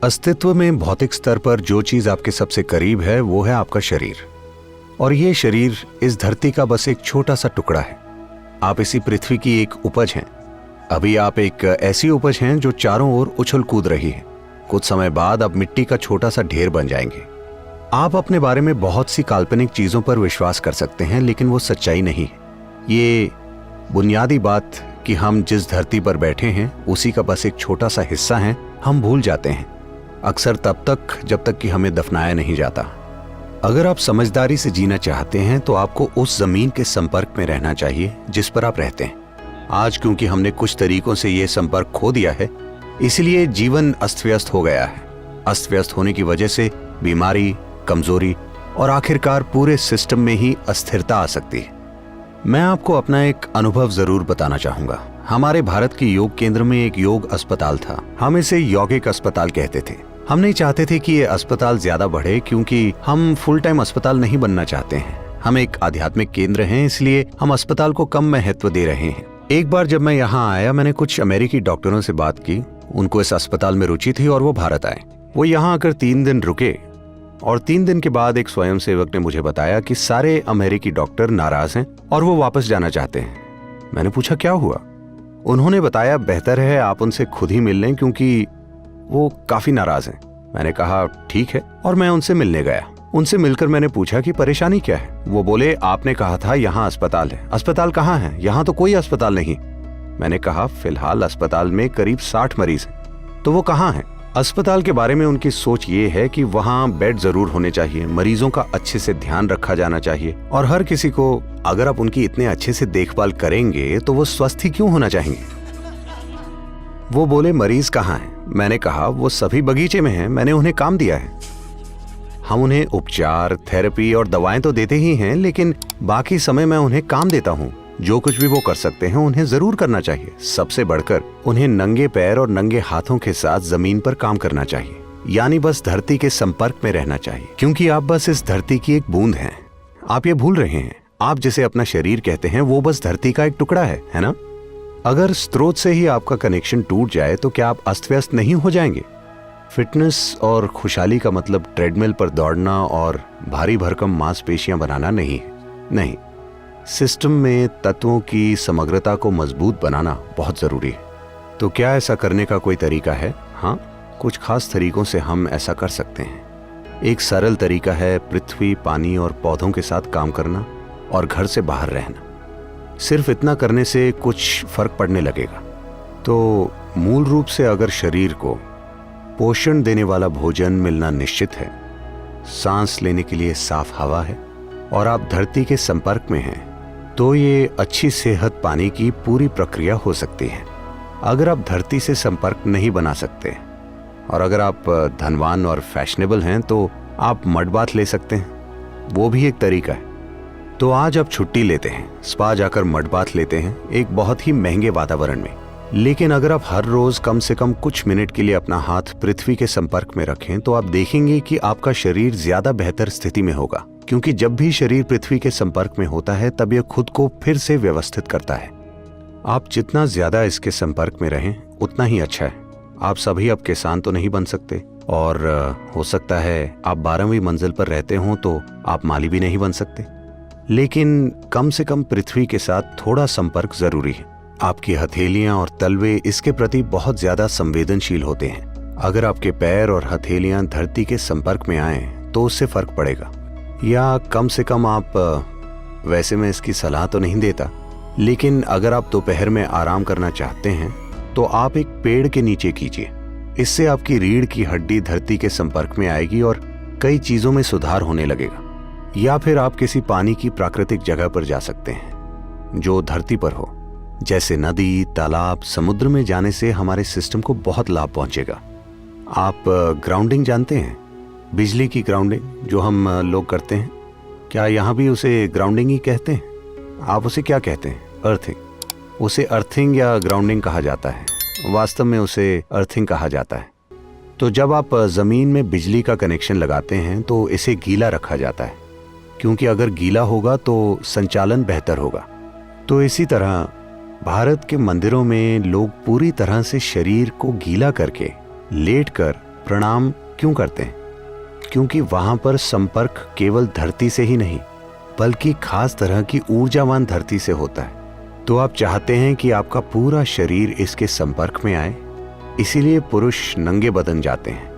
अस्तित्व में भौतिक स्तर पर जो चीज आपके सबसे करीब है वो है आपका शरीर। और ये शरीर इस धरती का बस एक छोटा सा टुकड़ा है। आप इसी पृथ्वी की एक उपज हैं। अभी आप एक ऐसी उपज हैं जो चारों ओर उछल कूद रही है। कुछ समय बाद आप मिट्टी का छोटा सा ढेर बन जाएंगे। आप अपने बारे में बहुत सी काल्पनिक चीजों पर विश्वास कर सकते हैं, लेकिन वो सच्चाई नहीं है। ये बुनियादी बात कि हम जिस धरती पर बैठे हैं उसी का बस एक छोटा सा हिस्सा है, हम भूल जाते हैं, अक्सर तब तक जब तक कि हमें दफनाया नहीं जाता। अगर आप समझदारी से जीना चाहते हैं तो आपको उस जमीन के संपर्क में रहना चाहिए जिस पर आप रहते हैं। आज क्योंकि हमने कुछ तरीकों से यह संपर्क खो दिया है, इसलिए जीवन अस्त व्यस्त हो गया है। अस्त व्यस्त होने की वजह से बीमारी, कमजोरी और आखिरकार पूरे सिस्टम में ही अस्थिरता आ सकती है। मैं आपको अपना एक अनुभव जरूर बताना चाहूंगा। हमारे भारत के योग केंद्र में एक योग अस्पताल था। हम इसे यौगिक अस्पताल कहते थे। हम नहीं चाहते थे कि ये अस्पताल ज्यादा बढ़े, क्योंकि हम फुल टाइम अस्पताल नहीं बनना चाहते हैं। हम एक आध्यात्मिक केंद्र हैं, इसलिए हम अस्पताल को कम महत्व दे रहे हैं। एक बार जब मैं यहाँ आया, मैंने कुछ अमेरिकी डॉक्टरों से बात की। उनको इस अस्पताल में रुचि थी और वो भारत आए। वो यहाँ आकर 3 दिन रुके और 3 दिन के बाद एक स्वयंसेवक ने मुझे बताया कि सारे अमेरिकी डॉक्टर नाराज हैं और वो वापस जाना चाहते हैं। मैंने पूछा क्या हुआ? उन्होंने बताया बेहतर है आप उनसे खुद ही मिल लें, क्योंकि वो काफी नाराज हैं। मैंने कहा ठीक है, और मैं उनसे मिलने गया। उनसे मिलकर मैंने पूछा कि परेशानी क्या है। वो बोले आपने कहा था यहाँ अस्पताल है। अस्पताल कहाँ है? यहाँ तो कोई अस्पताल नहीं। मैंने कहा फिलहाल अस्पताल में करीब 60 मरीज हैं। तो वो कहाँ हैं? अस्पताल के बारे में उनकी सोच ये है कि वहाँ बेड जरूर होने चाहिए, मरीजों का अच्छे से ध्यान रखा जाना चाहिए, और हर किसी को अगर आप उनकी इतने अच्छे से देखभाल करेंगे तो वो स्वस्थ ही क्यों होना चाहेंगे। वो बोले मरीज कहाँ हैं? मैंने कहा वो सभी बगीचे में हैं, मैंने उन्हें काम दिया है। हम उन्हें उपचार, थेरेपी और दवाएं तो देते ही हैं, लेकिन बाकी समय मैं उन्हें काम देता हूँ। जो कुछ भी वो कर सकते हैं उन्हें जरूर करना चाहिए। सबसे बढ़कर उन्हें नंगे पैर और नंगे हाथों के साथ जमीन पर काम करना चाहिए, यानी बस धरती के संपर्क में रहना चाहिए, क्योंकि आप बस इस धरती की एक बूंद हैं। आप ये भूल रहे हैं, आप जिसे अपना शरीर कहते हैं वो बस धरती का एक टुकड़ा है ना? अगर स्रोत से ही आपका कनेक्शन टूट जाए तो क्या आप अस्त व्यस्त नहीं हो जाएंगे? फिटनेस और खुशहाली का मतलब ट्रेडमिल पर दौड़ना और भारी भरकम मांसपेशियां बनाना नहीं है। नहीं, सिस्टम में तत्वों की समग्रता को मजबूत बनाना बहुत जरूरी है। तो क्या ऐसा करने का कोई तरीका है? हाँ, कुछ खास तरीकों से हम ऐसा कर सकते हैं। एक सरल तरीका है पृथ्वी, पानी और पौधों के साथ काम करना और घर से बाहर रहना। सिर्फ इतना करने से कुछ फर्क पड़ने लगेगा। तो मूल रूप से अगर शरीर को पोषण देने वाला भोजन मिलना निश्चित है, सांस लेने के लिए साफ हवा है और आप धरती के संपर्क में हैं, तो ये अच्छी सेहत पाने की पूरी प्रक्रिया हो सकती है। अगर आप धरती से संपर्क नहीं बना सकते और अगर आप धनवान और फैशनेबल हैं तो आप मड बाथ ले सकते हैं, वो भी एक तरीका है। तो आज आप छुट्टी लेते हैं, स्पा जाकर मड बाथ लेते हैं, एक बहुत ही महंगे वातावरण में। लेकिन अगर आप हर रोज कम से कम कुछ मिनट के लिए अपना हाथ पृथ्वी के संपर्क में रखें तो आप देखेंगे कि आपका शरीर ज्यादा बेहतर स्थिति में होगा, क्योंकि जब भी शरीर पृथ्वी के संपर्क में होता है तब यह खुद को फिर से व्यवस्थित करता है। आप जितना ज्यादा इसके संपर्क में रहें उतना ही अच्छा है। आप सभी अब किसान तो नहीं बन सकते, और हो सकता है आप 12वीं मंजिल पर रहते हों तो आप माली भी नहीं बन सकते, लेकिन कम से कम पृथ्वी के साथ थोड़ा संपर्क जरूरी है। आपकी हथेलियां और तलवे इसके प्रति बहुत ज्यादा संवेदनशील होते हैं। अगर आपके पैर और हथेलियां धरती के संपर्क में आए तो उससे फर्क पड़ेगा, या कम से कम आप, वैसे मैं इसकी सलाह तो नहीं देता, लेकिन अगर आप दोपहर में आराम करना चाहते हैं तो आप एक पेड़ के नीचे कीजिए। इससे आपकी रीढ़ की हड्डी धरती के संपर्क में आएगी और कई चीजों में सुधार होने लगेगा। या फिर आप किसी पानी की प्राकृतिक जगह पर जा सकते हैं जो धरती पर हो, जैसे नदी, तालाब, समुद्र में जाने से हमारे सिस्टम को बहुत लाभ पहुंचेगा। आप ग्राउंडिंग जानते हैं? बिजली की ग्राउंडिंग जो हम लोग करते हैं, क्या यहाँ भी उसे ग्राउंडिंग ही कहते हैं? आप उसे क्या कहते हैं? अर्थिंग। उसे अर्थिंग या ग्राउंडिंग कहा जाता है। वास्तव में उसे अर्थिंग कहा जाता है। तो जब आप ज़मीन में बिजली का कनेक्शन लगाते हैं तो इसे गीला रखा जाता है, क्योंकि अगर गीला होगा तो संचालन बेहतर होगा। तो इसी तरह भारत के मंदिरों में लोग पूरी तरह से शरीर को गीला करके लेटकर प्रणाम क्यों करते हैं? क्योंकि वहां पर संपर्क केवल धरती से ही नहीं बल्कि खास तरह की ऊर्जावान धरती से होता है। तो आप चाहते हैं कि आपका पूरा शरीर इसके संपर्क में आए, इसीलिए पुरुष नंगे बदन जाते हैं,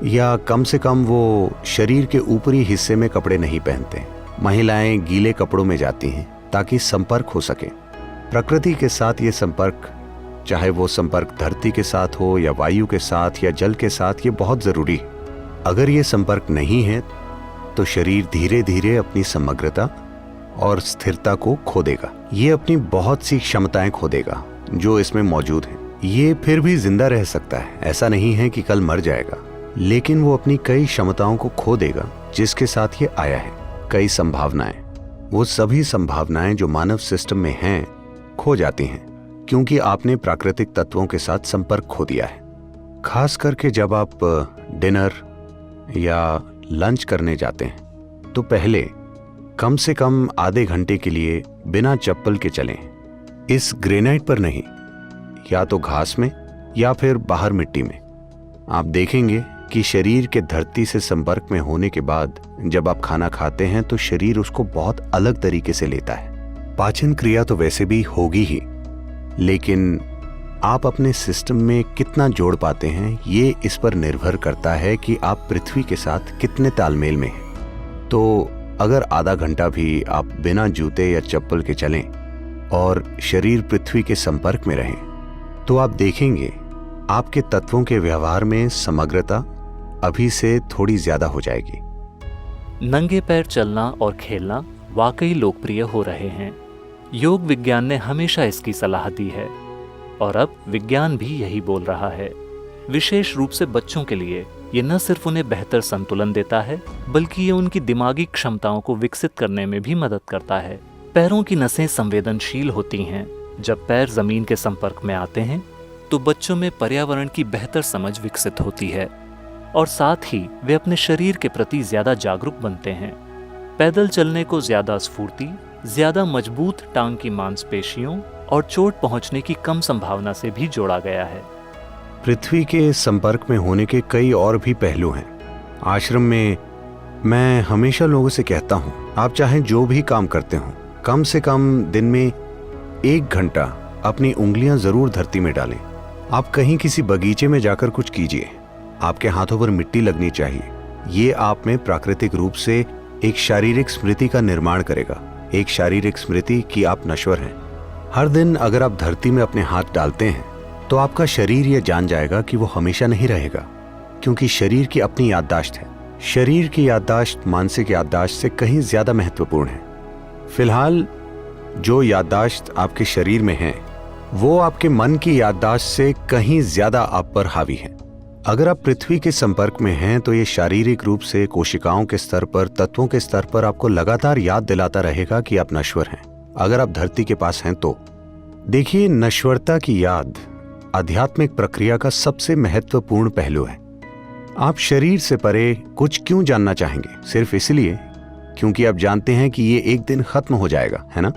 या कम से कम वो शरीर के ऊपरी हिस्से में कपड़े नहीं पहनते। महिलाएं गीले कपड़ों में जाती हैं ताकि संपर्क हो सके प्रकृति के साथ। ये संपर्क, चाहे वो संपर्क धरती के साथ हो या वायु के साथ या जल के साथ, ये बहुत जरूरी है। अगर ये संपर्क नहीं है तो शरीर धीरे धीरे अपनी समग्रता और स्थिरता को खो देगा। ये अपनी बहुत सी क्षमताएं खो देगा जो इसमें मौजूद हैं। ये फिर भी जिंदा रह सकता है, ऐसा नहीं है कि कल मर जाएगा, लेकिन वो अपनी कई क्षमताओं को खो देगा जिसके साथ ये आया है। कई संभावनाएं, वो सभी संभावनाएं जो मानव सिस्टम में हैं, खो जाती हैं क्योंकि आपने प्राकृतिक तत्वों के साथ संपर्क खो दिया है। खास करके जब आप डिनर या लंच करने जाते हैं तो पहले कम से कम आधे घंटे के लिए बिना चप्पल के चलें। इस ग्रेनाइट पर नहीं, या तो घास में या फिर बाहर मिट्टी में। आप देखेंगे कि शरीर के धरती से संपर्क में होने के बाद जब आप खाना खाते हैं तो शरीर उसको बहुत अलग तरीके से लेता है। पाचन क्रिया तो वैसे भी होगी ही, लेकिन आप अपने सिस्टम में कितना जोड़ पाते हैं ये इस पर निर्भर करता है कि आप पृथ्वी के साथ कितने तालमेल में हैं। तो अगर आधा घंटा भी आप बिना जूते या चप्पल के चलें और शरीर पृथ्वी के संपर्क में रहें तो आप देखेंगे आपके तत्वों के व्यवहार में समग्रता अभी से थोड़ी ज्यादा हो जाएगी। नंगे पैर चलना और खेलना वाकई लोकप्रिय हो रहे हैं। योग विज्ञान ने हमेशा इसकी सलाह दी है और अब विज्ञान भी यही बोल रहा है। विशेष रूप से बच्चों के लिए ये न सिर्फ उन्हें बेहतर संतुलन देता है बल्कि ये उनकी दिमागी क्षमताओं को विकसित करने में भी मदद करता है। पैरों की नसें संवेदनशील होती हैं। जब पैर जमीन के संपर्क में आते हैं तो बच्चों में पर्यावरण की बेहतर समझ विकसित होती है और साथ ही वे अपने शरीर के प्रति ज्यादा जागरूक बनते हैं। पैदल चलने को ज्यादा स्फूर्ति, ज्यादा मजबूत टांग की मांसपेशियों और चोट पहुंचने की कम संभावना से भी जोड़ा गया है। पृथ्वी के संपर्क में होने के कई और भी पहलू हैं। आश्रम में मैं हमेशा लोगों से कहता हूं, आप चाहे जो भी काम करते हो, कम से कम दिन में 1 घंटा अपनी उंगलियां जरूर धरती में डालें। आप कहीं किसी बगीचे में जाकर कुछ कीजिए, आपके हाथों पर मिट्टी लगनी चाहिए। ये आप में प्राकृतिक रूप से एक शारीरिक स्मृति का निर्माण करेगा, एक शारीरिक स्मृति कि आप नश्वर हैं। हर दिन अगर आप धरती में अपने हाथ डालते हैं तो आपका शरीर यह जान जाएगा कि वो हमेशा नहीं रहेगा, क्योंकि शरीर की अपनी याददाश्त है। शरीर की याददाश्त मानसिक याददाश्त से कहीं ज्यादा महत्वपूर्ण है। फिलहाल जो याददाश्त आपके शरीर में है वो आपके मन की याददाश्त से कहीं ज्यादा आप पर हावी है। अगर आप पृथ्वी के संपर्क में हैं तो ये शारीरिक रूप से कोशिकाओं के स्तर पर, तत्वों के स्तर पर आपको लगातार याद दिलाता रहेगा कि आप नश्वर हैं। अगर आप धरती के पास हैं तो देखिए, नश्वरता की याद आध्यात्मिक प्रक्रिया का सबसे महत्वपूर्ण पहलू है। आप शरीर से परे कुछ क्यों जानना चाहेंगे? सिर्फ इसलिए क्योंकि आप जानते हैं कि ये एक दिन खत्म हो जाएगा, है ना?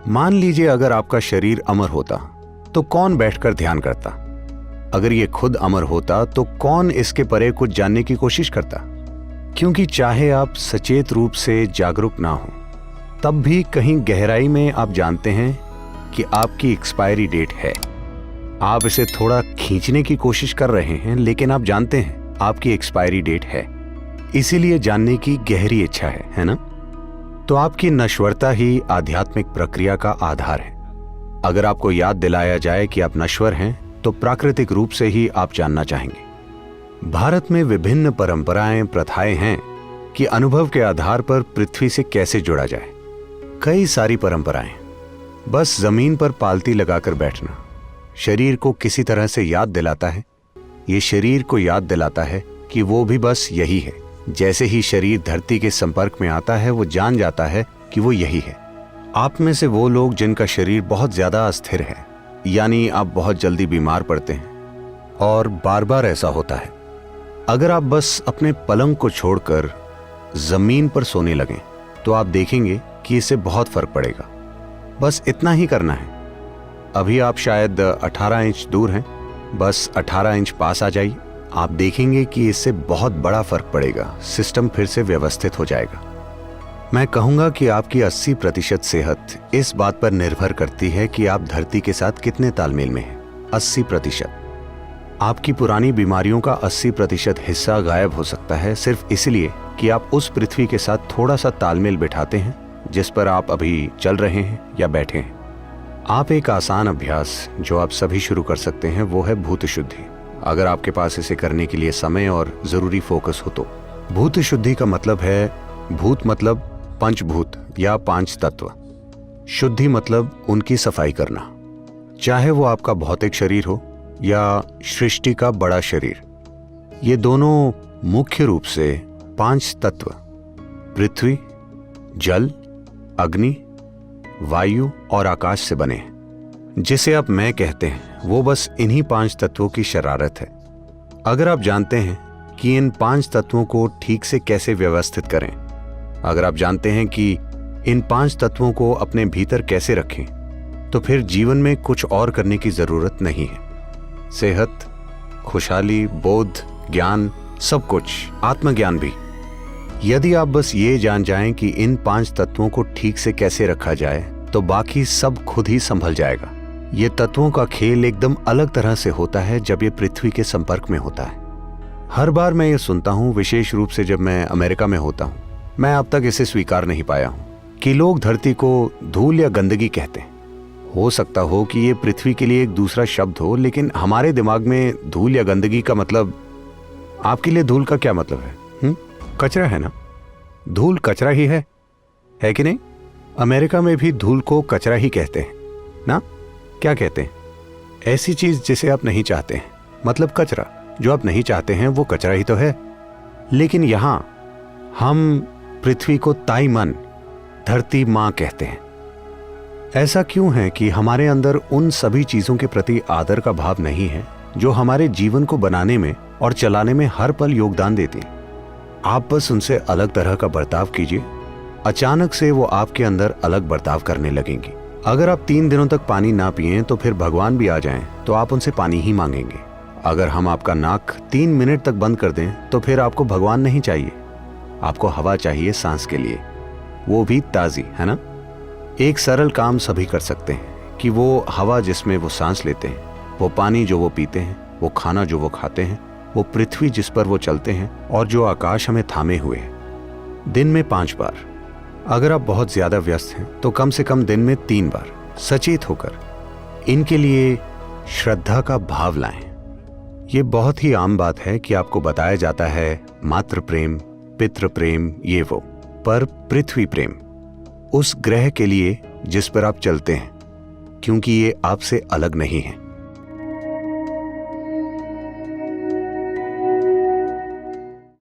मान लीजिए अगर आपका शरीर अमर होता तो कौन बैठकर ध्यान करता? अगर ये खुद अमर होता तो कौन इसके परे कुछ जानने की कोशिश करता? क्योंकि चाहे आप सचेत रूप से जागरूक ना हो, तब भी कहीं गहराई में आप जानते हैं कि आपकी एक्सपायरी डेट है। आप इसे थोड़ा खींचने की कोशिश कर रहे हैं, लेकिन आप जानते हैं आपकी एक्सपायरी डेट है। इसीलिए जानने की गहरी इच्छा है ना? तो आपकी नश्वरता ही आध्यात्मिक प्रक्रिया का आधार है। अगर आपको याद दिलाया जाए कि आप नश्वर हैं तो प्राकृतिक रूप से ही आप जानना चाहेंगे। भारत में विभिन्न परंपराएं, प्रथाएं हैं कि अनुभव के आधार पर पृथ्वी से कैसे जुड़ा जाए। कई सारी परंपराएं। बस जमीन पर पालती लगाकर बैठना शरीर को किसी तरह से याद दिलाता है। ये शरीर को याद दिलाता है कि वो भी बस यही है। जैसे ही शरीर धरती के संपर्क में आता है वो जान जाता है कि वो यही है। आप में से वो लोग जिनका शरीर बहुत ज्यादा अस्थिर है, यानी आप बहुत जल्दी बीमार पड़ते हैं, और बार बार ऐसा होता है। अगर आप बस अपने पलंग को छोड़कर जमीन पर सोने लगें तो आप देखेंगे कि इससे बहुत फर्क पड़ेगा। बस इतना ही करना है। अभी आप शायद 18 इंच दूर हैं, बस 18 इंच पास आ जाइए। आप देखेंगे कि इससे बहुत बड़ा फर्क पड़ेगा। सिस्टम फिर से व्यवस्थित हो जाएगा। मैं कहूंगा कि आपकी 80% सेहत इस बात पर निर्भर करती है कि आप धरती के साथ कितने तालमेल में हैं। 80%। आपकी पुरानी बीमारियों का 80% हिस्सा गायब हो सकता है सिर्फ इसलिए कि आप उस पृथ्वी के साथ थोड़ा सा तालमेल बिठाते हैं जिस पर आप अभी चल रहे हैं या बैठे हैं। आप एक आसान अभ्यास जो आप सभी शुरू कर सकते हैं वो है भूत शुद्धि। अगर आपके पास इसे करने के लिए समय और जरूरी फोकस हो तो। भूत शुद्धि का मतलब है, भूत मतलब पंचभूत या 5 तत्व, शुद्धि मतलब उनकी सफाई करना। चाहे वो आपका भौतिक शरीर हो या सृष्टि का बड़ा शरीर। ये दोनों मुख्य रूप से 5 तत्व पृथ्वी, जल, अग्नि, वायु और आकाश से बने हैं। जिसे आप मैं कहते हैं वो बस इन्हीं 5 तत्वों की शरारत है। अगर आप जानते हैं कि इन 5 तत्वों को ठीक से कैसे व्यवस्थित करें, अगर आप जानते हैं कि इन 5 तत्वों को अपने भीतर कैसे रखें, तो फिर जीवन में कुछ और करने की जरूरत नहीं है। सेहत, खुशहाली, बोध, ज्ञान, सब कुछ, आत्मज्ञान भी। यदि आप बस ये जान जाएं कि इन 5 तत्वों को ठीक से कैसे रखा जाए तो बाकी सब खुद ही संभल जाएगा। ये तत्वों का खेल एकदम अलग तरह से होता है जब ये पृथ्वी के संपर्क में होता है। हर बार मैं ये सुनता हूँ, विशेष रूप से जब मैं अमेरिका में होता हूँ, मैं अब तक इसे स्वीकार नहीं पाया हूँ कि लोग धरती को धूल या गंदगी कहते हैं। हो सकता हो कि ये पृथ्वी के लिए एक दूसरा शब्द हो, लेकिन हमारे दिमाग में धूल या गंदगी का मतलब, आपके लिए धूल का क्या मतलब है? कचरा है ना? धूल कचरा ही है कि नहीं? अमेरिका में भी धूल को कचरा ही कहते हैं ना? क्या कहते हैं? ऐसी चीज जिसे आप नहीं चाहते हैं, मतलब कचरा। जो आप नहीं चाहते हैं वो कचरा ही तो है। लेकिन यहां हम पृथ्वी को ताई मन, धरती मां कहते हैं। ऐसा क्यों है कि हमारे अंदर उन सभी चीजों के प्रति आदर का भाव नहीं है जो हमारे जीवन को बनाने में और चलाने में हर पल योगदान देती हैं? आप बस उनसे अलग तरह का बर्ताव कीजिए, अचानक से वो आपके अंदर अलग बर्ताव करने लगेंगी। अगर आप 3 दिनों तक पानी ना पिएं तो फिर भगवान भी आ जाएं तो आप उनसे पानी ही मांगेंगे। अगर हम आपका नाक 3 मिनट तक बंद कर दें तो फिर आपको भगवान नहीं चाहिए, आपको हवा चाहिए सांस के लिए, वो भी ताजी, है ना? एक सरल काम सभी कर सकते हैं कि वो हवा जिसमें वो सांस लेते हैं, वो पानी जो वो पीते हैं, वो खाना जो वो खाते हैं, वो पृथ्वी जिस पर वो चलते हैं और जो आकाश हमें थामे हुए है। दिन में 5 बार। अगर आप बहुत ज्यादा व्यस्त हैं तो कम से कम दिन में 3 बार सचेत होकर इनके लिए श्रद्धा का भाव लाएं। ये बहुत ही आम बात है कि आपको बताया जाता है मातृ प्रेम, पितृ प्रेम, ये वो, पर पृथ्वी प्रेम उस ग्रह के लिए जिस पर आप चलते हैं, क्योंकि ये आपसे अलग नहीं है।